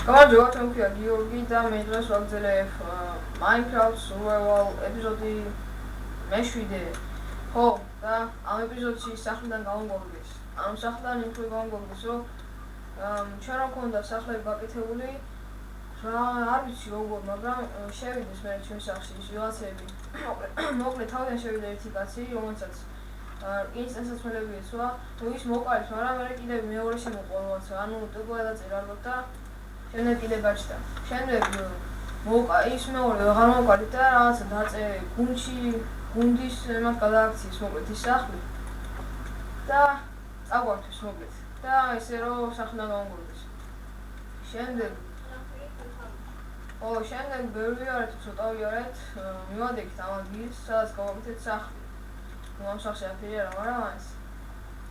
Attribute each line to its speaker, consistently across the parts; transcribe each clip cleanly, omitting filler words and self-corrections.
Speaker 1: გამარჯობა, თქვენ ქვია გიორგი და მე დღეს ვაგრძელებ Minecraft Survival ეპიზოდი მე-7. ხო, და ამ ეპიზოდში სახლიდან გავამგობდეს. ანუ სახლიდან იმხრივ გავამგობდეს, რომ ჩვენ რა გქონდა სახლები გაკეთებული, რა არ ვიცი როგორ, მაგრამ შევიდეს მე ჩვენ სახლში ის ვიღაცები. მოკლედ თავიდან შევიდა ერთი კაცი, რომელსაც ინსტანსაცმელები ეცვა, თუ ის მოკარებს, მაგრამ მე კიდევ მეორე შემოყვა რაღაცა, ანუ ტიპა დაწერა ალბათ და შემდეგ კიდე გაჩნდა. შემდეგ ის მეორე აღარ მოვყარით და რაღაცა დაწერე გუნდის მათ გადააქციეს მოკლედ ის სახლი და წაგვართვის მოკლედ და ესე რომ სახლიდან გავამგობდეს. შემდეგ ბევრი ვიარეთ, ცოტა ვიარეთ, მივადექით ამ ადგილს, სადაც გავაკეთეთ სახლი. ამ სახლში აფერი არა, მაგრამ ეს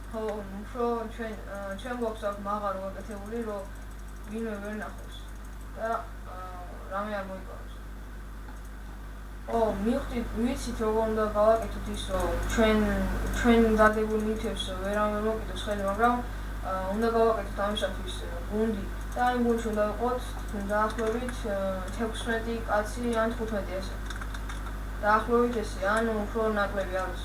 Speaker 1: ხო, უფრო ჩვენ გვაქვს აქ მაღარო გაკეთებული, რომ ვინმე ვერ ნახოს და რამე არ მოიყვანოს. ვიცით როგორ უნდა გავაკეთოთ ის, რომ ჩვენ დადებულ ნივთებს ვერავინ ვერ მოკიდოს ხელი, მაგრამ უნდა გავაკეთოთ ამისათვის გუნდი და იმ გუნდში უნდა ვიყოთ დაახლოებით 16 კაცი ან 15 ესე. დაახლოებით ესე, ანუ უფრო ნაკლები არის.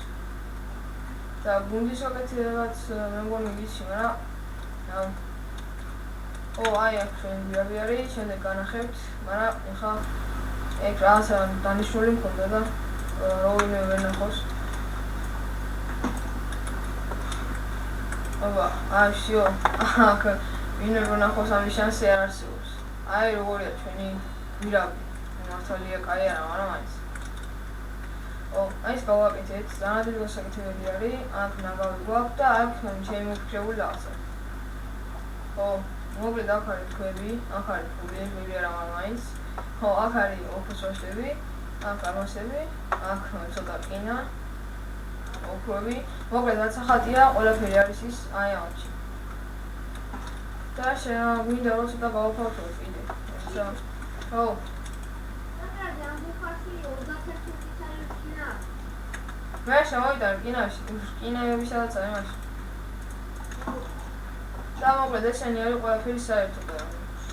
Speaker 1: და გუნდის გაკეთებაც მე მგონი ვიცი, მაგრამ აი აქ ჩვენ გვიაბი არის, შემდეგ განახებთ, მაგრამ ეხლა ეგ რაღაცა დანიშნული მქონდა და როვინმე ვერ ნახოს. აი всё, აქ ვინმე ვერ ნახოს ამის შანსი არ არსებობს. აი როგორია ჩვენი გვირაბი, მართალია კაი არა, მაგრამ მაინც. აი ეს გავაკეთეთ, დანადილი გასაკეთებელი არის, აქ ნაგავი გვაქვს და აქ შემოფრჩებული რაღაცა. მოკლედ აქ არის ქვები, აქ არის ქვები არა, მაგრამ მაინც. აქ არის ოქროსვაშლები, აქ არმოსები, აქ ცოტა რკინა, ოქროები. მოკლედ რაც ახალია, ყველაფერი არის ის აი ამაში. და გვინდა რომ ცოტა გავაფართოვოთ კიდე. მე შევიდა რკინაში, რკინები სადაც არის მაშინ. და მოკლედ ესენი არის ყველაფერი საერთოდ.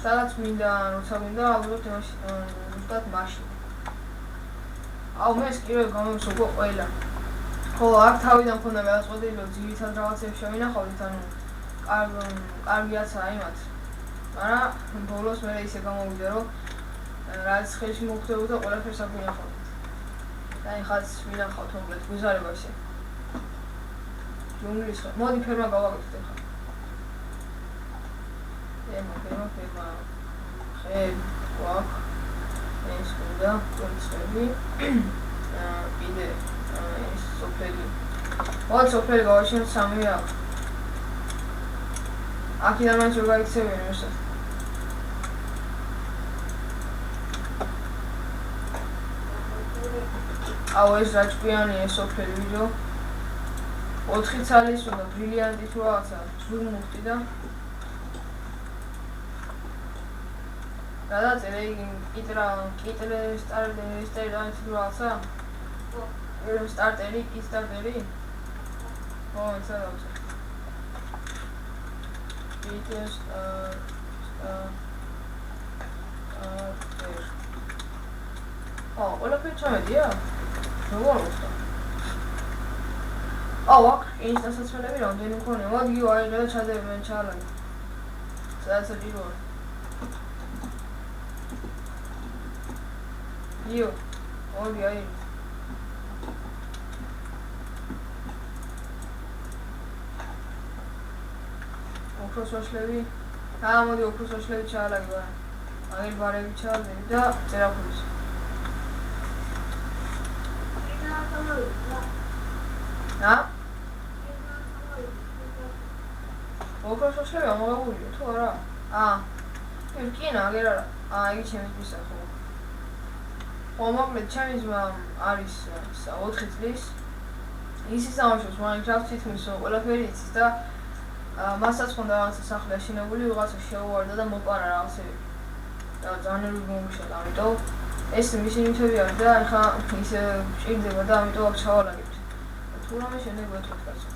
Speaker 1: სადაც მინდა, როცა მინდა, ალბათ იმაში, ზუსტად მაშინ. მე ეს კიდევ გამომსუგო ყველა. აქ თავიდან მქონდა გადაწყვეტილი, რომ ძირითად რაღაცებს შევინახავდით, ანუ კარგიაცაა იმათ. მაგრამ ბოლოს მე ისე გამოვიდა, რომ რაც ხელში მოგხვდებოდა, ყველაფერს აქ ვინახავდით. და ეხაც ვინახავთ მოკლედ გვიზარება ისე. ჯუნგლის მოდი ფერმა გავაკეთოთ ეხლა. ფერმა ხები გვაქვს, ეს უნდა წვერწები, კიდე ეს სოფელი. სოფელი გავაშენოთ 3 აქვს. აქედან მაინც ვერ გაიქცევიან ერთად. ეს რა ჭკვიანია ეს სოფელი ვიდეო. 4 ცალის უნდა ბრილიანტი თუ რაღაცა ზურმ მუხტი და გადაწერე კიტრა სტარტერი რაღაცა? სტარტერი, კისტარტერი? ისა დავწერე. ყველაფერი ჩამედია? როგორ მოხდა? აქ ინსტანსაცმელები რამდენი მქონია? მოდი აი რა ჩადები მე ჩალაგე. სადაც პირველი. მოდი აი. ოქროსვაშლები. მოდი ოქროსვაშლები ჩალაგე. აი ბარები ჩალაგე და წერაფულის. ოქროსვაშლები ამოღებულია თუ არა? რკინა აგერ არა. იგი ჩემი ძმისა ხო. მოკლედ ჩემი ძმა არის 4 წლის. ის ისამაშობს Minecraft-ში თითქმის ყველაფერი იცის და მასაც ხონდა რაღაცა სახლი აშენებული, ვიღაცა შეუვარდა და მოპარა რაღაცები. და ძალიან ნერვი მომიშალა, ამიტომ ეს მისი ნივთები არის და ახლა ისე ჭირდება და ამიტომ აქ ჩავალაგებთ. თუ რამე შემდეგ ვეთქვით კაცო.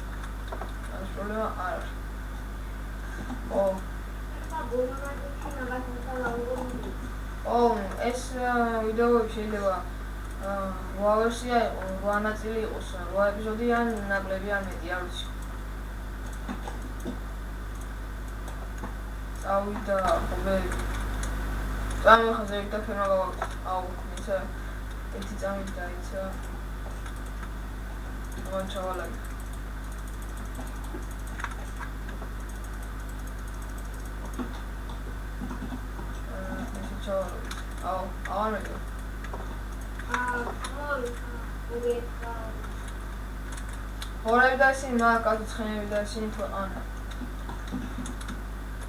Speaker 1: ამის პრობლემა არ არის. ეს ვიდეოები შეიძლება 8 ვერსია იყოს, 8 ნაწილი იყოს, 8 ეპიზოდი ან ნაკლები ან მეტი, არ ვიცი. წავიდა ხობები. წამახაზები და ფერმა გავაკეთე. აუ, ისა ერთი წამით დაიცა. ამან ჩავალაგე. Oh, already. Horror dancing, Mark, I was trying to dancing for honor.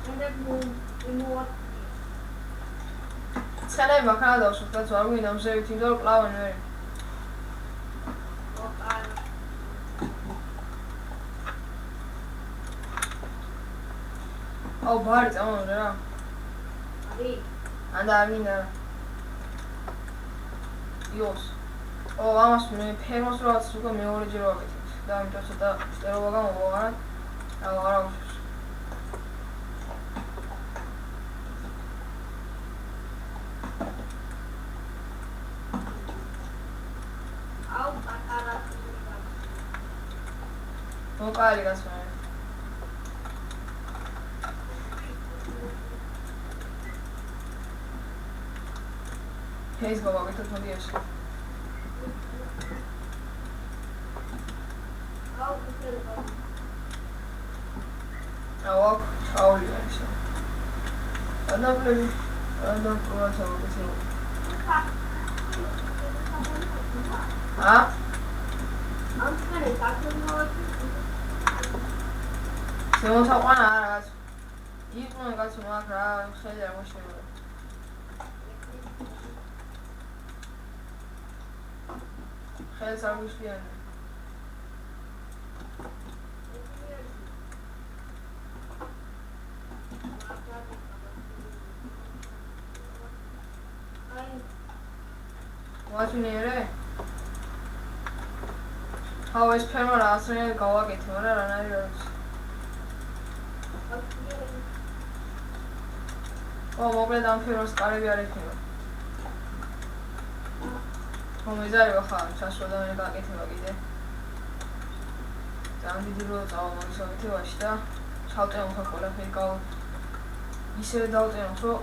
Speaker 2: And then what?
Speaker 1: Sana ba Canada so that's why we know say to dog law and very. Oh, but on there. And I mean yours. Oh, I must be famous routes to come over the rocket. Down to the Sterogan. Our no cargas, man. He's going to get to the issue. I walk how you actually. I'm not going to Huh?
Speaker 2: I'm kind of talking about
Speaker 1: Se não tá com nada, isso não é gato não acra, sei lá, vou chegar. Sei lá, vou chegar. What's your name? How is Pema last night go again? What are the მოკლედ ამ ფეროს კარები არ ექნება. მომიზარება ხარ, ჩასვლა და გაკეთება კიდე. ძალიან დიდი როლა წავა მაგის გაკეთებაში და ჩავტენო ხარ ყველაფერი ისევე დავტენოთ, რომ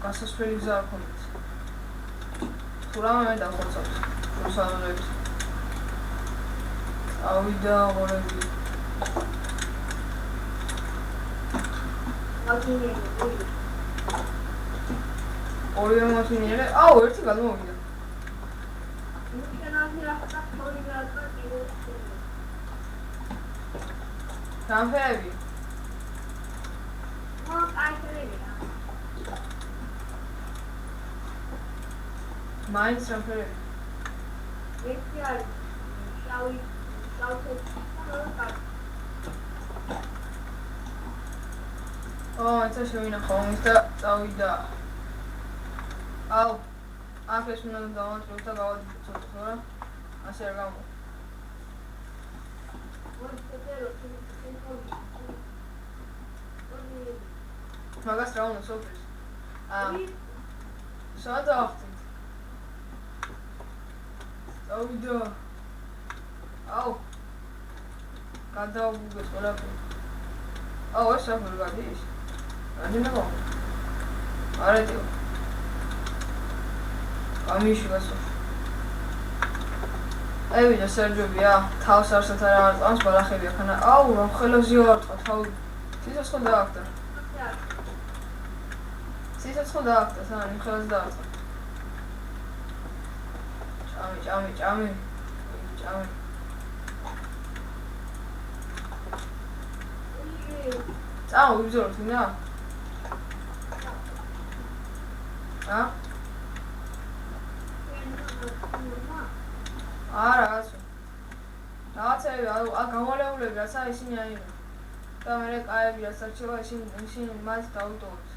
Speaker 1: გასასვლელი გზა არ ქონდეს. თუ რამე მე დავხოცავთ, რუსალოებს. ავიდა მორები. ორივე მათინიერე, აუ, ერთი გადმოვიდა. გამფერები? მაინც გამფერები?
Speaker 2: ერთი არის, შავი
Speaker 1: ეცა შევინახო ის და წავიდა. აუ, აქ ეს უნდა დავანტვიოთ და გავადიდოთ, რა? ასე არ გამო. მაგას რა უნდა სოფლის? სად დავახტით? წავიდა. აუ, გადავუგეთ ყველაფერი. აუ, ეს საფერ გადის? ადინებო. არეთიო. ამიში გასო. ევიდა სერჯობია, თავს არსად არ წამს ბალახები ახანა. აუ, რა ხელოზიო არ თქვა, თავი. სიცოცხლე დაახტა. სიცოცხლე დაახტა, სანამ ხელს დაახტა. ჭამი. წავა, ვიბრძოლოთ, მინდა? არა, კაცო. რაღაცები, გამოლებულები, რაცა ისინი აიღო. და მერე კაები, რაც არჩევა, ისინი მათ დავიტოვოთ.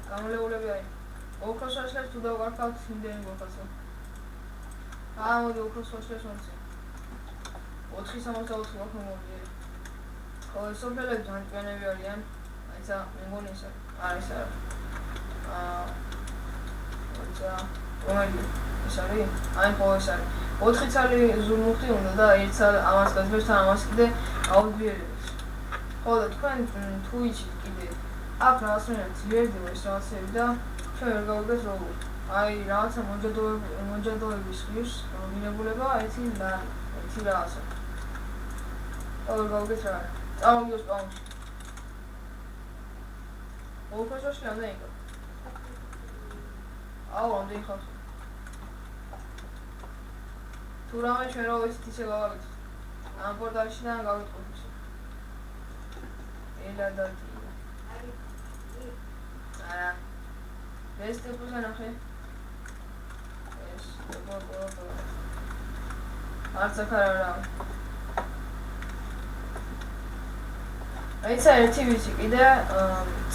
Speaker 1: გამოლებულები აიღო. ოქროს ვაშლებს თუ დავგარქავთ, იმდენი გვაქვს. მოდი ოქროს ვაშლებს მომცე. 464 გვაქვს მომდიერი. ხო, სოფელები ძალიან ჭკვიანები არიან. აიცა, მე მგონი ისე. არის არა. რომელი ეს არის? აი ხო ეს არის. 4 ცალი ზურმუხტი უნდა და 1 ცალი ამას გაძლევს თან ამას კიდე აუძვიერებს. ხო და თქვენ თუ იცით კიდე აქ რაღაცნაირად ძლიერი ეს რაღაცები და ჩვენ ვერ გავიგეთ როგორ. აი რაღაცა მონჯადოების ღირს მინებულება ერთი რაღაცა. ვერ გავიგეთ რა. წავიდოს პაუნში. ოქროშოში რამდენი იყო? აუ, ამდენი ხალხი. თუ რამე ჩვენ რა ვიცით ისე გავაკეთოთ. ამ პორტალშიდან გავიტყოთ ისე. ელა და ტია. არა. ეს ტიპოზე ნახე. ეს ტიპო. არც აქ არა. აიცა ერთი ვიცი კიდე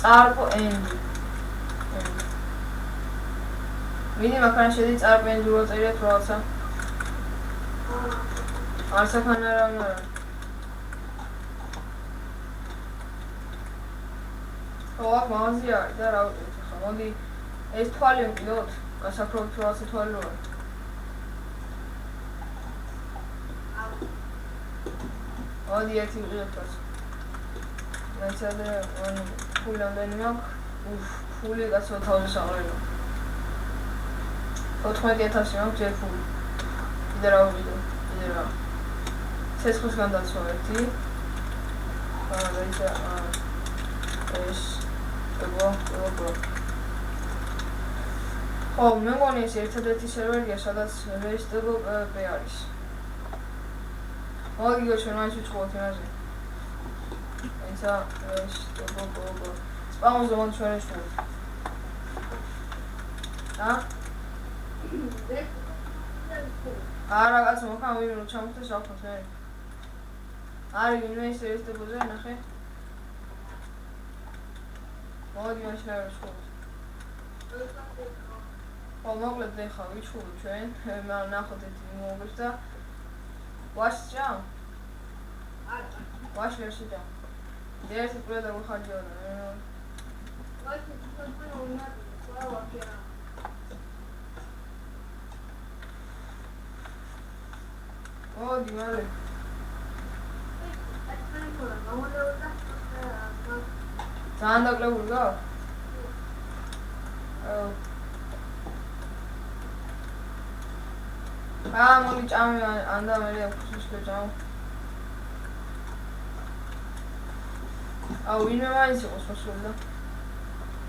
Speaker 1: წარპო ენდი. ვინი მაგან შედი წარპო ენდი რო წერია თუ რაღაცა. არც აქ არა. ხო, აქ მაღაზია არის და რა ვიტყვით ახლა. მოდი ეს თვალი ვიყიდოთ, გასაფრთხო თუ რაღაცა თვალი რო არის. მოდი ერთი ვიყიდოთ თვალს. მეცადე ფული რამდენი მაქვს? ფული კაცო 1000 საყრელო. 14000 მაქვს ჯერ ფული. კიდე რა ვიყიდო? კიდე რა. ცეცხლის განდაცვა ერთი. და ეს ებო. ხო, მე მგონი ეს ერთადერთი სერვერია, სადაც რესტებო პე არის. მოდი ჩვენ მაინც ვიწყოთ იმაზე. Ისა ეს ებო. სპაუნზე მან ჩვენ შევ. არა, კაცო, მოხარ ვინ რო ჩამოხდეს ახოს მე. არის ვინმე ის რესტებოზე ნახე. მოდი მაშინ რა შევ. ხო, მოკლედ ეხა ვიჩხუბ ჩვენ, მე ნახოთ ეს მოგეს და ვაშჭა? არა. ვაშ ვერ შეჭა. დიახ, პროექტი მოხარჯეოდა. ვაშ თქვენ უნდა ვაკერა. მოდი მალე. ძალიან დაკლებული გაქვს? მოდი ჭამე ანდა მე ხუშიშკე ჭამ. აუ ვინმე მაინც იყოს მოსული და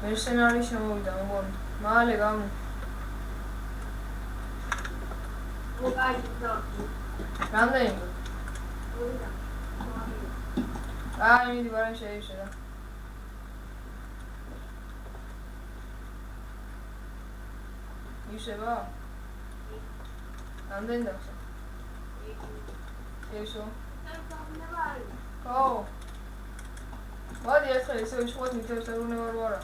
Speaker 1: მერსენარი შემოვიდა მგონი. მალე გამო. რამდენი? მიდი ბარემ შეიშედა. ისევა? რამდენი დახსა? ესო? ხო. მოდი ახლა ისე ვიშხოთ მითებს ეუბნე ვარ.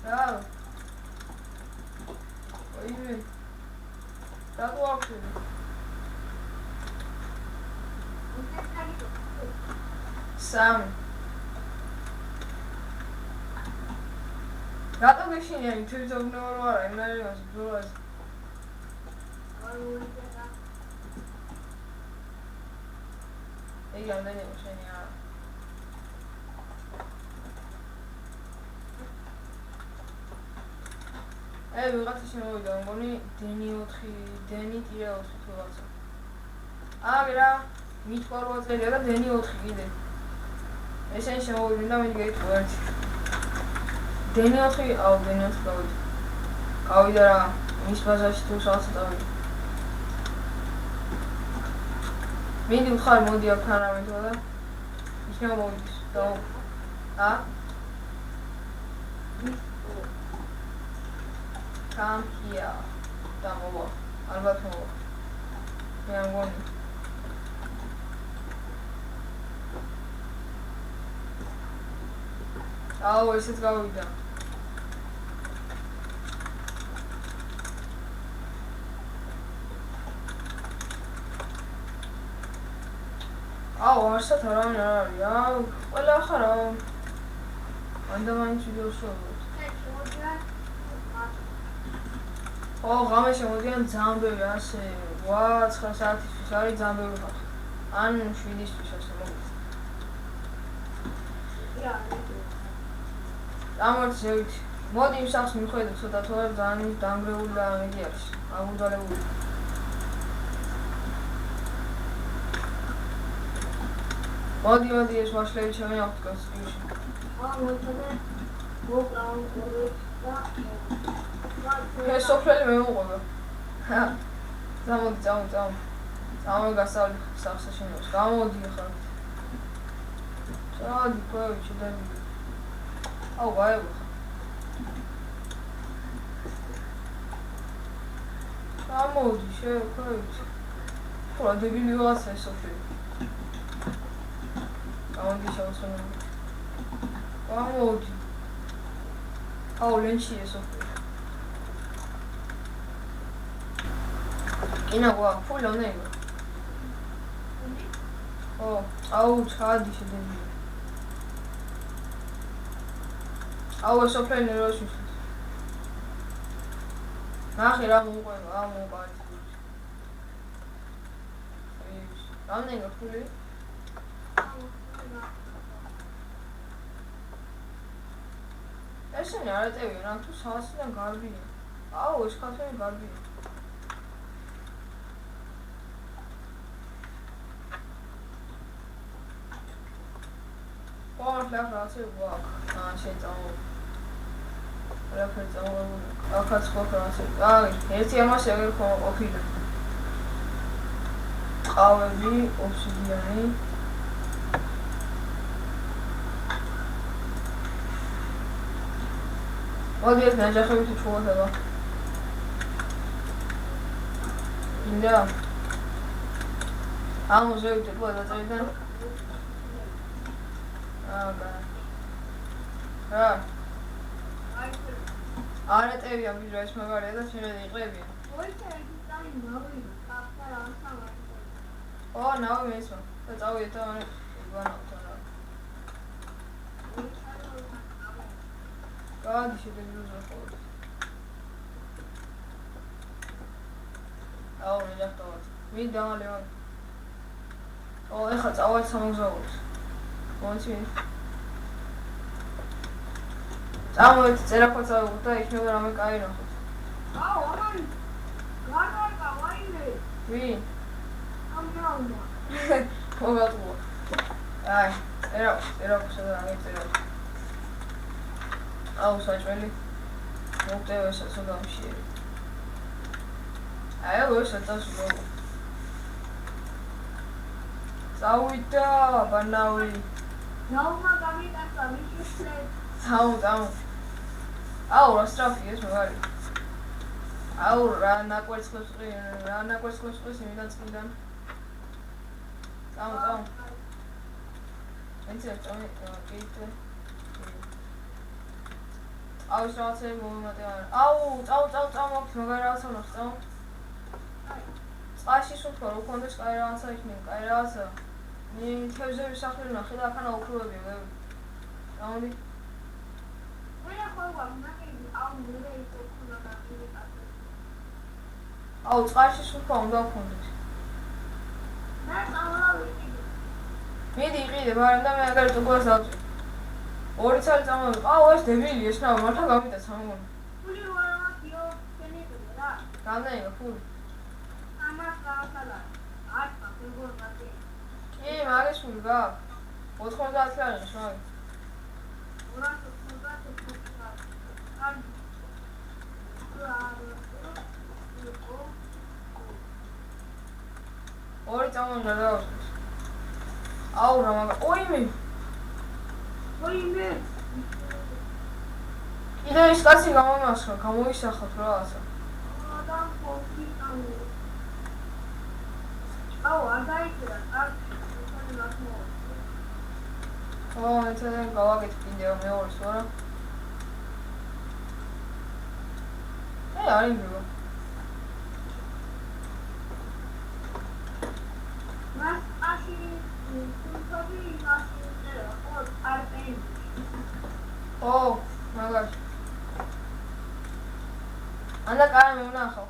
Speaker 1: რა? ოიმე. რატო აღშენე? სამი. რატო გეშინია მითებს ეუბნე ვარ? იმნარი მას ბრძოლას. ეი რამდენი იყო შენი არა? ვიღაცა შემოვიდა, მგონი დენი 4 თუ რაღაცა. რა, მითქვა 8 წელია და დენი 4 კიდე. ესენი შემოვიდნენ და მიდი გაიტყო ერთი. დენი 4, დენი 4 გავიდა. გავიდა რა, მის ბაზარში თუ რაღაცა დავიდა. მიდი ვხარ, მოდი აქ თანამედროვე და ის მოვიდეს. Come here. Da mowa. Albert mowa. მე ამგონი. აუ ესეც გავიდა. აუ არსად არავინ არ არის. აუ ყველა ხარა. მანდა მაინც ვიდეოს შევავთ.
Speaker 2: შევდივარ.
Speaker 1: ო, ღამე შემოდიან ძალიან ბევრი ასე. ვა, 9 საათისთვის არის ძალიან ბევრი ხალხი. ან 7-ისთვის ასე მოგიწევთ. ამორჩ ზევით. მოდი იმ სახს მიხვედრ ცოტა თორემ ძალიან დამრეული და ამედი არის. ამუდალებული. მოდი ეს ვაშლები ჩემი აღდგას წიგნში.
Speaker 2: მოწოდე. მოგავ და
Speaker 1: ეს სოფელი მე მოყოლა. წამო. წამო გასავლი სახსა შენებს. გამოდი ხარ. წადი ყოჩი და აუ ვაი. გამოდი შევქოჩი. ხო დებილი ვაცა ეს სოფელი. გამოდი შევსვენო. გამოდი. აუ ლენჩი ეს სოფელი. ინაგვა ფულ ონეიგო. ო, აუ ჩადი შედებია. აუ ეს სოფელი ნერვოსი. ნახე რა მოყვება, მოყარი. რამდენი ფული? ესენი არ ეტევიან, ან თუ საასიდან გარბია. აუ ეს ქართველი გარბია. ახლა ასე ვაკ. შენ წამო. რაფერ წამო. ახაც ხო ასე. ერთი ამას ეგერ ყოფილა. ყავები, ოფსიდიანი. მოდი ეს ნაჯახებით უჩუოთება. ინდა. ამოზევით ხო დაწერიდან. რა. არატევია ვიდრე ეს მაგარია და შეიძლება იყლებია. ო, ნავი მესმა. და წავიდე და მანე იგანავთ რა. გადი შედეგი უზრახოთ. აუ, მეჯახტავთ. მინდა ლევან. ო, ეხლა წავალ სამოგზაუროს. მონჩი. წამოვით წერაფოცა და იქნება რამე კაი ნახოთ.
Speaker 2: აუ, ამან გარდა ვაიმე.
Speaker 1: ვინ?
Speaker 2: ამბაუნდა.
Speaker 1: მოგატყუა. აი, წერაფოცა და რამე წერა. აუ, საჭველი. მოვტევ ესა ცოტა მშიერი. აუ, ესა წასულო. წავიდა, ბანავი.
Speaker 2: ნაუმა გამიტაცა მიშუშლე.
Speaker 1: წამო. აუ, რა სტრაფი ეს მაგარი. აუ, რა ნაკვერცხლებს ყრის იმიდან წმინდან. წამო. ენცე წამი, კეიტე. აუ, რაღაცები მომატება. აუ, წამო, მაგარი რაღაცა უნდა წამო. წყალში სულთქო, რო კონდეს კაი რაღაცა იქნება, კაი რაღაცა. თევზების სახლი ნახე და აქანა უქროებია, ვები. გამოდი. აუ, წყალში სულთქო უნდა ვქონდეს. მიდი იყიდე, მაგრამ და მე აგარ ტუგას დავწერ. 2 წელი წამოვიდე. აუ, ეს დებილი, ეს ნა მართლა გამიტაცა მოგონა.
Speaker 2: ფული როა ფენიკები რა.
Speaker 1: რამდენია ფული?
Speaker 2: ამას გააკალა. არტა ფეგორბატი.
Speaker 1: კი, მაგის ფული გაქვს. 90 ლარი შევი.
Speaker 2: 290
Speaker 1: ორი წამონდა რა. აუ, რა მაგა. ოიმე. კიდე ის კაცი გამომასხა, გამოისახოთ რაღაცა.
Speaker 2: адам კონფიტანო. აუ, არ დაიწერა, არ შეიძლება.
Speaker 1: ო, ეცადენ გავაკეთე კიდევ მეორეს, არა? არ იმბება.
Speaker 2: მას აში თუმცა ის აში წერა, ხო, არ პენდი.
Speaker 1: ხო, მაგაში. ანდა კარი მე ვნახავ.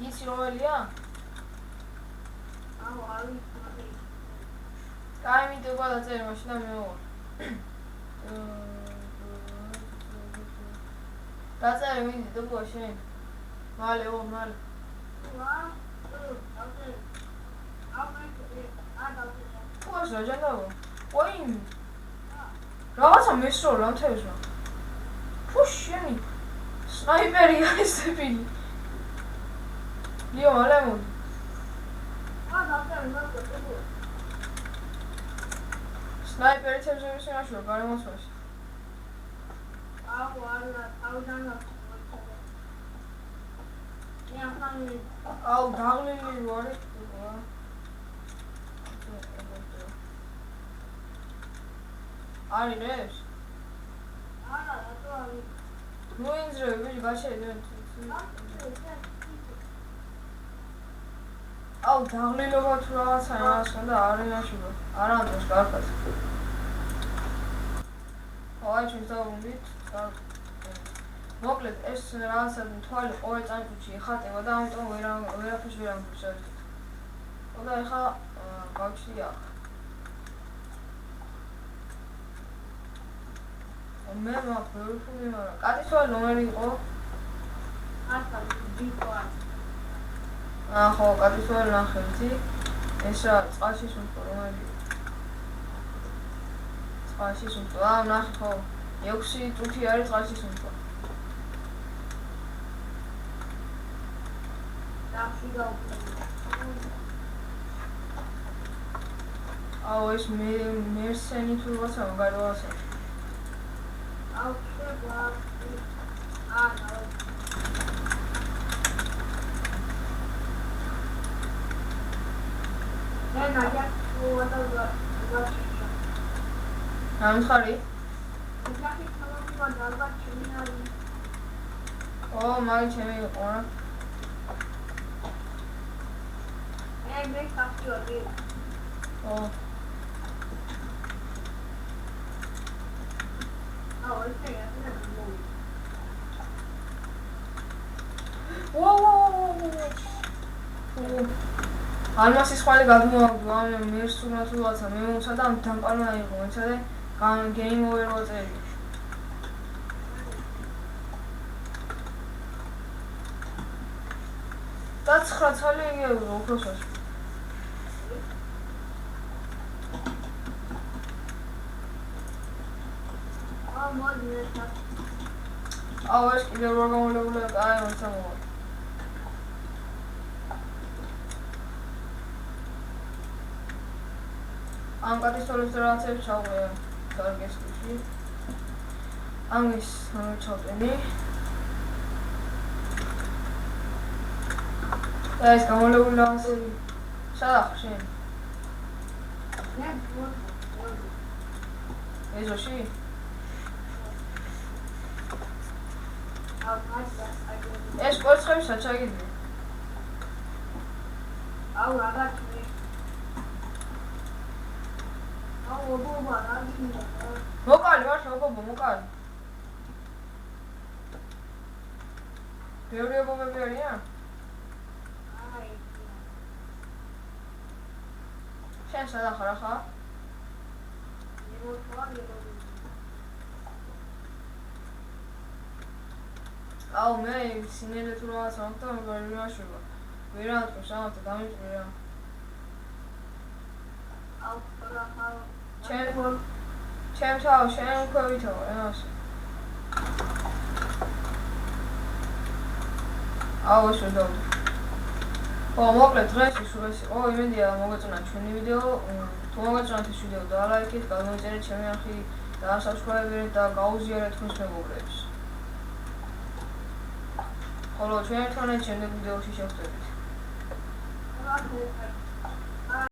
Speaker 1: იცი რომელია?
Speaker 2: აუ, არ ვიცი.
Speaker 1: კარი მიდება დაწერი მაშინ და მე ვარ. დაწერი მინდი დობა შენ. მალე. πώς ραγιάντα Πόιν Ράγασα μέσω λάνθεσμα Πώς είναι Σνάιπερ για είστε φίλοι Λίγο μαλέ μου Σνάιπερ έτσι έψε να σου πάρε μας μας Αου δάγλη λίγο ρε Ari nēs? Nu inzrēju, viņi bašēji Au, დაღლილობა თუ რაღაცა იმასთან და არ იმაშულა. არ ამდენს კარგად. აი ჩვენს დავუნდით. მოკლედ ეს რაღაცა თვალი ყოველ წამწუთში იხატება და ამიტომ ვერაფერს ვერ ამბობთ. და ეხა გავჩია. მე მაფროფული მარა. კატის თვალი რომელი იყო? ხო, კატის თვალი ნახე, იცი? ეს რა, წყალში სუნთქო, რომელი? წყალში სუნთქო. ნახე ხო. 6 წუთი არის წყალში სუნთქო. აუ ეს მერსენი თუ რაღაცა მაგარი რაღაცა. გამიხარი? მაგ ჩემი იყო რა.
Speaker 2: მე კაფეები. ალმასის ხვალე გადმოვაგდო ამ მერსუნა თუ რაღაცა მე მომცა და დამყარმა იყო მეცადე გეიმ ოვერ ვაწერი და 9 ცალი იგივე უფროსაში აუ ეს კიდევ რა გამოვლებული კაი მოცა მოვა ამ კატის თვალებს რაღაცებს ჩავყვე გარგესკუში ამის ჩავტენი და ეს გამოვლებული რაღაცები სადახ შენ ეზოში ეს კვერცხები საჩაგიდი აუ რაღაცა
Speaker 1: მოკალი მართლა ობობა მოკალი ბევრი ობობები არიან? შენ სადა ხარ ახლა? აუ მე სინელე თუ რაღაცა მაქვს და ვერ მიმაშვება ვერ ამტყვის ამათა დამიჭრი რა ჩემ თავ შენ ქვევითაო ემასე აუ ეს ვერ დავდო ხო მოკლედ დღეს ის იყო იმედია მოგეწონათ ჩვენი ვიდეო თუ მოგეწონათ ეს ვიდეო დალაიქეთ გადმოიწერეთ ჩემი არხი დაასაბსკრაიბერეთ და გაუზიარეთ თქვენს მეგობრებს ხოლო ჩვენ ერთმანეთს შემდეგ ვიდეოში შევხვდებით